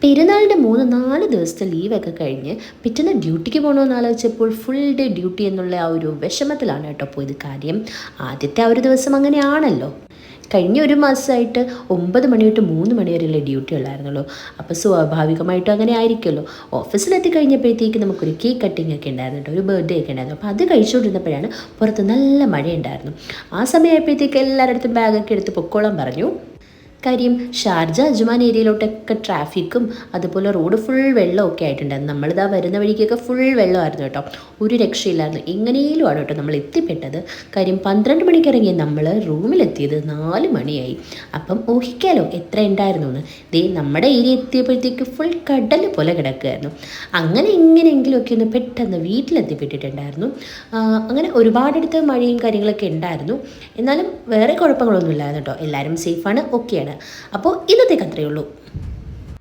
പെരുന്നാളിൻ്റെ 3-4 ദിവസത്തെ ലീവൊക്കെ കഴിഞ്ഞ് പിറ്റേന്ന് ഡ്യൂട്ടിക്ക് പോകണമെന്ന് ആലോചിച്ചപ്പോൾ ഫുൾ ഡേ ഡ്യൂട്ടി എന്നുള്ള ആ ഒരു വിഷമത്തിലാണ് കേട്ടോ പോയത്. കാര്യം ആദ്യത്തെ ആ ഒരു ദിവസം അങ്ങനെയാണല്ലോ. കഴിഞ്ഞ ഒരു മാസമായിട്ട് 9 മണി തൊട്ട് 3 മണി വരെയല്ലേ ഡ്യൂട്ടി ഉള്ളായിരുന്നുള്ളൂ. അപ്പോൾ സ്വാഭാവികമായിട്ടും അങ്ങനെ ആയിരിക്കുമല്ലോ. ഓഫീസിലെത്തി കഴിഞ്ഞപ്പോഴത്തേക്ക് നമുക്കൊരു കേക്ക് കട്ടിംഗ് ഒക്കെ ഉണ്ടായിരുന്നു കേട്ടോ, ഒരു ബർത്ത്ഡേ ഒക്കെ ഉണ്ടായിരുന്നു. അപ്പോൾ അത് കഴിച്ചുകൊണ്ടിരുന്നപ്പോഴാണ് പുറത്ത് നല്ല മഴയുണ്ടായിരുന്നു. ആ സമയമായപ്പോഴത്തേക്ക് എല്ലാവരുടെ അടുത്തും ബാഗൊക്കെ എടുത്ത് പൊക്കോളാൻ പറഞ്ഞു. കാര്യം ഷാർജ അജ്മാൻ ഏരിയയിലോട്ടൊക്കെ ട്രാഫിക്കും അതുപോലെ റോഡ് ഫുൾ വെള്ളമൊക്കെ ആയിട്ടുണ്ടായിരുന്നു. നമ്മളിതാ വരുന്ന വഴിക്കൊക്കെ ഫുൾ വെള്ളമായിരുന്നു കേട്ടോ, ഒരു രക്ഷയില്ലായിരുന്നു. എങ്ങനെയും ആണ് കേട്ടോ നമ്മൾ എത്തിപ്പെട്ടത്. കാര്യം 12 മണിക്ക് ഇറങ്ങി നമ്മൾ റൂമിലെത്തിയത് 4 മണിയായി. അപ്പം ഊഹിക്കാലോ എത്ര ഉണ്ടായിരുന്നു എന്ന്. ദേ നമ്മുടെ ഏരിയ എത്തിയപ്പോഴത്തേക്ക് ഫുൾ കടൽ പോലെ കിടക്കുകയായിരുന്നു. അങ്ങനെ എങ്ങനെയെങ്കിലുമൊക്കെ ഒന്ന് പെട്ടെന്ന് വീട്ടിലെത്തിപ്പെട്ടിട്ടുണ്ടായിരുന്നു. അങ്ങനെ ഒരുപാടടുത്ത് മഴയും കാര്യങ്ങളൊക്കെ ഉണ്ടായിരുന്നു. എന്നാലും വേറെ കുഴപ്പങ്ങളൊന്നും ഇല്ലായിരുന്നു കേട്ടോ, എല്ലാവരും സേഫാണ്, ഓക്കെയാണ്. അപ്പോൾ ഇന്നത്തേക്ക് അത്രയേ ഉള്ളൂ.